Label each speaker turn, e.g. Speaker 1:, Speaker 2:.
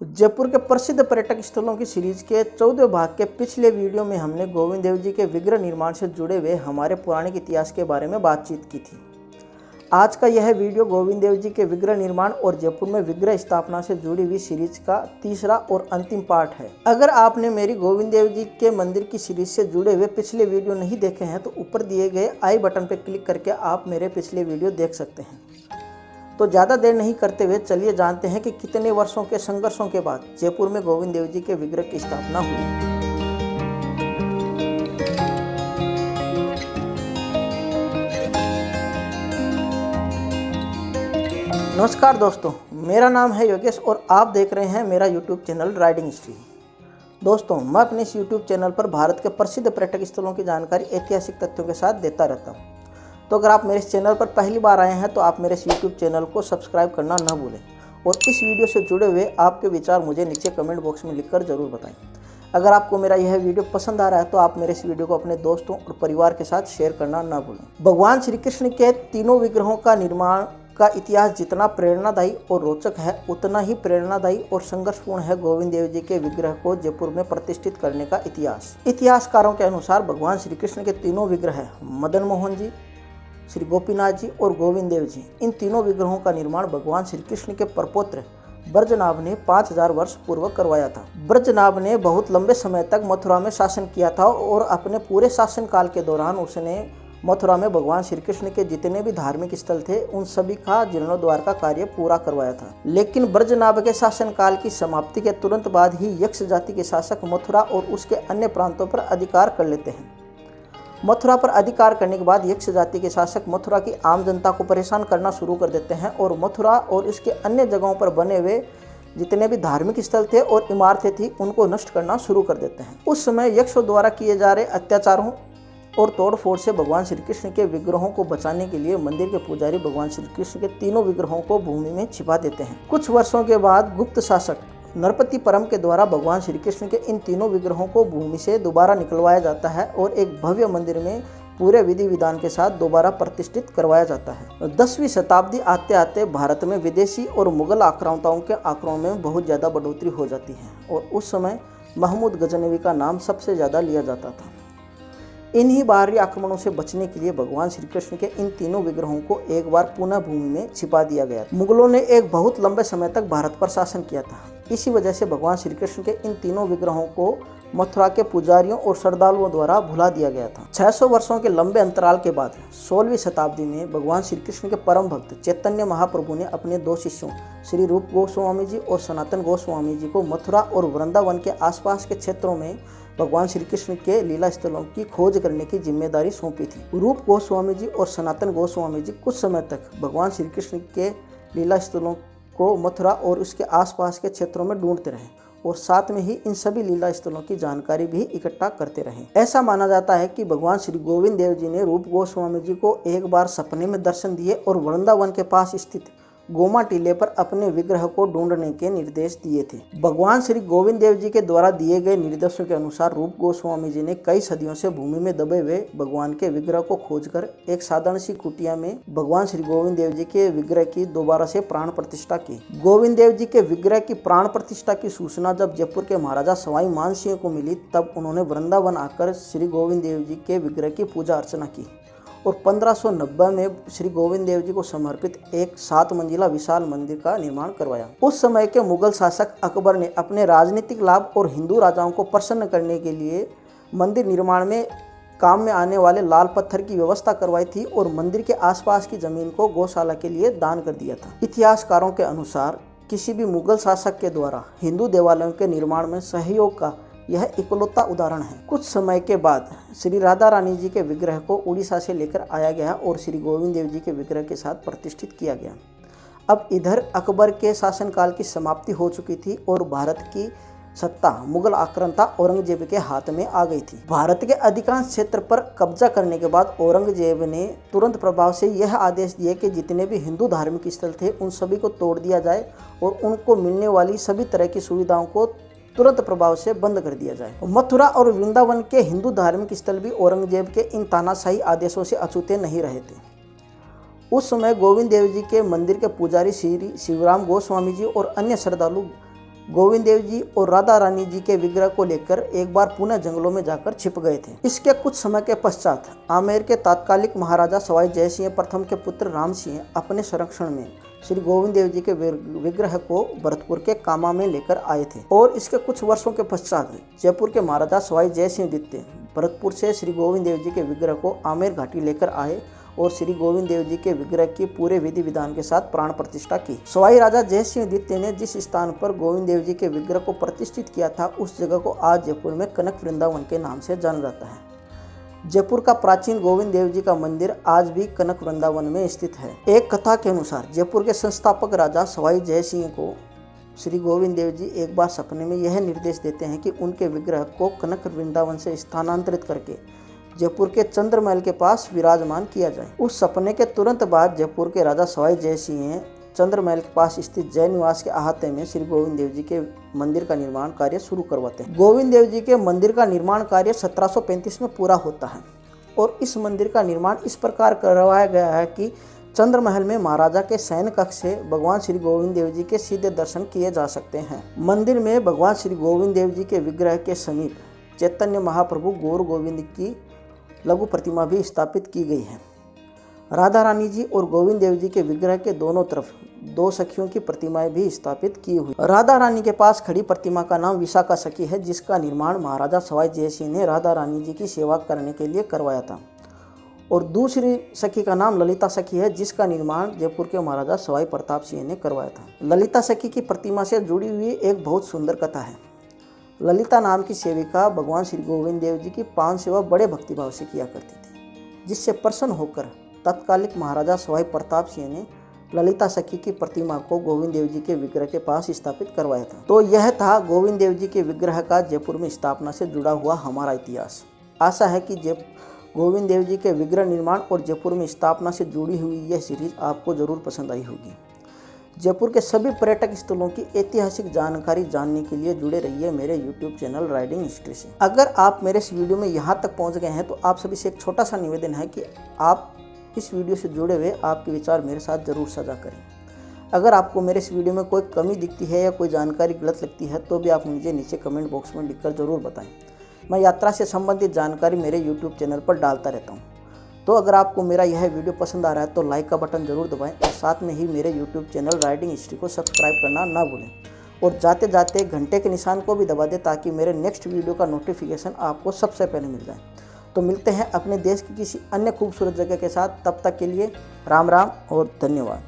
Speaker 1: जयपुर के प्रसिद्ध पर्यटक स्थलों की सीरीज के 14वें भाग के पिछले वीडियो में हमने गोविंद देव जी के विग्रह निर्माण से जुड़े हुए हमारे पौराणिक इतिहास के बारे में बातचीत की थी। आज का यह वीडियो गोविंद देव जी के विग्रह निर्माण और जयपुर में विग्रह स्थापना से जुड़ी हुई सीरीज का तीसरा और अंतिम पार्ट है। अगर आपने मेरी गोविंद देव जी के मंदिर की सीरीज से जुड़े हुए पिछले वीडियो नहीं देखे हैं तो ऊपर दिए गए आई बटन पर क्लिक करके आप मेरे पिछले वीडियो देख सकते हैं। तो ज़्यादा देर नहीं करते हुए चलिए जानते हैं कि कितने वर्षों के संघर्षों के बाद जयपुर में गोविंद देव जी के विग्रह की स्थापना हुई। नमस्कार दोस्तों, मेरा नाम है योगेश और आप देख रहे हैं मेरा यूट्यूब चैनल राइडिंग हिस्ट्री। दोस्तों, मैं अपने इस यूट्यूब चैनल पर भारत के प्रसिद्ध पर्यटक स्थलों की जानकारी ऐतिहासिक तथ्यों के साथ देता रहता हूँ। तो अगर आप मेरे इस चैनल पर पहली बार आए हैं तो आप मेरे इस यूट्यूब चैनल को सब्सक्राइब करना न भूलें और इस वीडियो से जुड़े हुए आपके विचार मुझे नीचे कमेंट बॉक्स में लिखकर ज़रूर बताएं। अगर आपको मेरा यह वीडियो पसंद आ रहा है तो आप मेरे इस वीडियो को अपने दोस्तों और परिवार के साथ शेयर करना न भूलें। भगवान श्री कृष्ण के तीनों विग्रहों का निर्माण का इतिहास जितना प्रेरणादायी और रोचक है उतना ही प्रेरणादायी और संघर्षपूर्ण है गोविंद देव जी के विग्रह को जयपुर में प्रतिष्ठित करने का इतिहास। इतिहासकारों के अनुसार भगवान श्री कृष्ण के तीनों विग्रह मदन मोहन जी, श्री गोपीनाथ जी और गोविंद देव जी, इन तीनों विग्रहों का निर्माण भगवान श्री कृष्ण के परपौत्र ब्रजनाभ ने 5000 वर्ष पूर्व करवाया था। ब्रजनाभ ने बहुत लंबे समय तक मथुरा में शासन किया था और अपने पूरे शासनकाल के दौरान उसने मथुरा में भगवान श्री कृष्ण के जितने भी धार्मिक स्थल थे उन सभी का जीर्णोद्धार का कार्य पूरा करवाया था। लेकिन ब्रजनाभ के शासनकाल की समाप्ति के तुरंत बाद ही यक्ष जाति के शासक मथुरा और उसके अन्य प्रांतों पर अधिकार कर लेते हैं। मथुरा पर अधिकार करने के बाद यक्ष जाति के शासक मथुरा की आम जनता को परेशान करना शुरू कर देते हैं और मथुरा और इसके अन्य जगहों पर बने हुए जितने भी धार्मिक स्थल थे और इमारतें थी उनको नष्ट करना शुरू कर देते हैं। उस समय यक्षों द्वारा किए जा रहे अत्याचारों और तोड़फोड़ से भगवान श्री कृष्ण के विग्रहों को बचाने के लिए मंदिर के पुजारी भगवान श्री कृष्ण के तीनों विग्रहों को भूमि में छिपा देते हैं। कुछ वर्षों के बाद गुप्त शासक नरपति परम के द्वारा भगवान श्री कृष्ण के इन तीनों विग्रहों को भूमि से दोबारा निकलवाया जाता है और एक भव्य मंदिर में पूरे विधि विधान के साथ दोबारा प्रतिष्ठित करवाया जाता है। 10वीं शताब्दी आते आते भारत में विदेशी और मुगल आक्रांताओं के आक्रमण में बहुत ज़्यादा बढ़ोतरी हो जाती है और उस समय महमूद गजनवी का नाम सबसे ज़्यादा लिया जाता था। इन्हीं बाहरी आक्रमणों से बचने के लिए भगवान श्री कृष्ण के इन तीनों विग्रहों को एक बार पुनः भूमि में छिपा दिया गया। मुगलों ने एक बहुत लंबे समय तक भारत पर शासन किया था। इसी वजह से भगवान श्री कृष्ण के इन तीनों विग्रहों को मथुरा के पुजारियों और श्रद्धालुओं द्वारा भुला दिया गया था। 600 वर्षों के लंबे अंतराल के बाद 16वीं शताब्दी में भगवान श्री कृष्ण के परम भक्त चैतन्य महाप्रभु ने अपने 2 शिष्यों श्री रूप गोस्वामी जी और सनातन गोस्वामी जी को मथुरा और वृंदावन के आसपास के क्षेत्रों में भगवान श्री कृष्ण के लीला स्थलों की खोज करने की जिम्मेदारी सौंपी थी। रूप गोस्वामी जी और सनातन गोस्वामी जी कुछ समय तक भगवान श्री कृष्ण के लीला स्थलों को मथुरा और उसके आसपास के क्षेत्रों में ढूंढते रहे और साथ में ही इन सभी लीला स्थलों की जानकारी भी इकट्ठा करते रहे। ऐसा माना जाता है कि भगवान श्री गोविंद देव जी ने रूप गोस्वामी जी को एक बार सपने में दर्शन दिए और वृंदावन के पास स्थित गोमा टीले पर अपने विग्रह को ढूंढने के निर्देश दिए थे। भगवान श्री गोविंद देव जी के द्वारा दिए गए निर्देशों के अनुसार रूप गोस्वामी जी ने कई सदियों से भूमि में दबे हुए भगवान के विग्रह को खोजकर एक साधारण सी कुटिया में भगवान श्री गोविंद देव जी के विग्रह की दोबारा से प्राण प्रतिष्ठा की। गोविंद देव जी के विग्रह की प्राण प्रतिष्ठा की सूचना जब जयपुर के महाराजा सवाई मानसिंह को मिली तब उन्होंने वृंदावन आकर श्री गोविंद देव जी के विग्रह की पूजा अर्चना की और 1590 में श्री गोविंद देव जी को समर्पित एक 7 मंजिला विशाल मंदिर का निर्माण करवाया। उस समय के मुगल शासक अकबर ने अपने राजनीतिक लाभ और हिंदू राजाओं को प्रसन्न करने के लिए मंदिर निर्माण में काम में आने वाले लाल पत्थर की व्यवस्था करवाई थी और मंदिर के आसपास की जमीन को गौशाला के लिए दान कर दिया था। इतिहासकारों के अनुसार किसी भी मुगल शासक के द्वारा हिंदू देवालयों के निर्माण में सहयोग का यह इकलौता उदाहरण है। कुछ समय के बाद श्री राधा रानी जी के विग्रह को उड़ीसा से लेकर आया गया और श्री गोविंद देव जी के विग्रह के साथ प्रतिष्ठित किया गया। अब इधर अकबर के शासनकाल की समाप्ति हो चुकी थी और भारत की सत्ता मुगल आक्रांता औरंगजेब के हाथ में आ गई थी। भारत के अधिकांश क्षेत्र पर कब्जा करने के बाद औरंगजेब ने तुरंत प्रभाव से यह आदेश दिए कि जितने भी हिंदू धार्मिक स्थल थे उन सभी को तोड़ दिया जाए और उनको मिलने वाली सभी तरह की सुविधाओं को तुरंत प्रभाव से बंद कर दिया जाए। मथुरा और वृंदावन के हिंदू धार्मिक स्थल भी औरंगजेब के इन तानाशाही आदेशों से अछूते नहीं रहे थे। उस समय गोविंद देव जी के मंदिर के पुजारी श्री शिवराम गोस्वामी जी और अन्य श्रद्धालु गोविंद देव जी और राधा रानी जी के विग्रह को लेकर एक बार पुनः जंगलों में जाकर छिप गए थे। इसके कुछ समय के पश्चात आमेर के तात्कालिक महाराजा सवाई जय सिंह प्रथम के पुत्र राम सिंह अपने संरक्षण में श्री गोविंद देव जी के विग्रह को भरतपुर के कामा में लेकर आए थे। और इसके कुछ वर्षों के पश्चात जयपुर के महाराजा सवाई जय सिंह द्वितीय भरतपुर से श्री गोविंद देव जी के विग्रह को आमेर घाटी लेकर आए और श्री गोविंद देव जी के विग्रह की पूरे विधि विधान के साथ प्राण प्रतिष्ठा की। सवाई राजा जय सिंह द्वितीय ने जिस स्थान पर गोविंद देव जी के विग्रह को प्रतिष्ठित किया था, उस जगह को आज जयपुर में कनक वृंदावन के नाम से जाना जाता है। जयपुर का प्राचीन गोविंद देव जी का मंदिर आज भी कनक वृंदावन में स्थित है। एक कथा के अनुसार जयपुर के संस्थापक राजा सवाई जय सिंह को श्री गोविंद देव जी एक बार सपने में यह निर्देश देते हैं कि उनके विग्रह को कनक वृंदावन से स्थानांतरित करके जयपुर के चंद्रमहल के पास विराजमान किया जाए। उस सपने के तुरंत बाद जयपुर के राजा सवाई जय सिंह चंद्रमहल के पास स्थित जय निवास के अहाते में श्री गोविंद देव जी के मंदिर का निर्माण कार्य शुरू करवाते हैं। गोविंद देव जी के मंदिर का निर्माण कार्य 1735 में पूरा होता है और इस मंदिर का निर्माण इस प्रकार करवाया गया है कि चंद्रमहल में महाराजा के शयन कक्ष से भगवान श्री गोविंद देव जी के सीधे दर्शन किए जा सकते हैं। मंदिर में भगवान श्री गोविंद देव जी के विग्रह के समीप चैतन्य महाप्रभु गौर गोविंद की लघु प्रतिमा भी स्थापित की गई है। राधा रानी जी और गोविंद देव जी के विग्रह के दोनों तरफ दो सखियों की प्रतिमाएं भी स्थापित की हुई। राधा रानी के पास खड़ी प्रतिमा का नाम विशाखा सखी है, जिसका निर्माण महाराजा सवाई जय सिंह ने राधा रानी जी की सेवा करने के लिए करवाया था। और दूसरी सखी का नाम ललिता सखी है, जिसका निर्माण जयपुर के महाराजा सवाई प्रताप सिंह ने करवाया था। ललिता सखी की प्रतिमा से जुड़ी हुई एक बहुत सुंदर कथा है। ललिता नाम की सेविका भगवान श्री गोविंद देव जी की पान सेवा बड़े भक्तिभाव से किया करती थी, जिससे प्रसन्न होकर तत्कालिक महाराजा सवाई प्रताप सिंह ने ललिता सखी की प्रतिमा को गोविंद देव जी के विग्रह के पास स्थापित करवाया था। तो यह था गोविंद देव जी के विग्रह का जयपुर में स्थापना से जुड़ा हुआ हमारा इतिहास। आशा है कि गोविंद देव जी के विग्रह निर्माण और जयपुर में स्थापना से जुड़ी हुई यह सीरीज आपको जरूर पसंद आई होगी। जयपुर के सभी पर्यटक स्थलों की ऐतिहासिक जानकारी जानने के लिए जुड़े रहिए मेरे YouTube चैनल राइडिंग हिस्ट्री से। अगर आप मेरे इस वीडियो में यहाँ तक पहुँच गए हैं तो आप सभी से एक छोटा सा निवेदन है कि आप इस वीडियो से जुड़े हुए आपके विचार मेरे साथ जरूर साझा करें। अगर आपको मेरे इस वीडियो में कोई कमी दिखती है या कोई जानकारी गलत लगती है तो भी आप मुझे नीचे कमेंट बॉक्स में लिखकर ज़रूर बताएं। मैं यात्रा से संबंधित जानकारी मेरे YouTube चैनल पर डालता रहता हूँ। तो अगर आपको मेरा यह वीडियो पसंद आ रहा है तो लाइक का बटन ज़रूर दबाएं और साथ में ही मेरे YouTube चैनल राइडिंग हिस्ट्री को सब्सक्राइब करना ना भूलें और जाते जाते घंटे के निशान को भी दबा दें ताकि मेरे नेक्स्ट वीडियो का नोटिफिकेशन आपको सबसे पहले मिल जाए। तो मिलते हैं अपने देश की किसी अन्य खूबसूरत जगह के साथ। तब तक के लिए राम राम और धन्यवाद।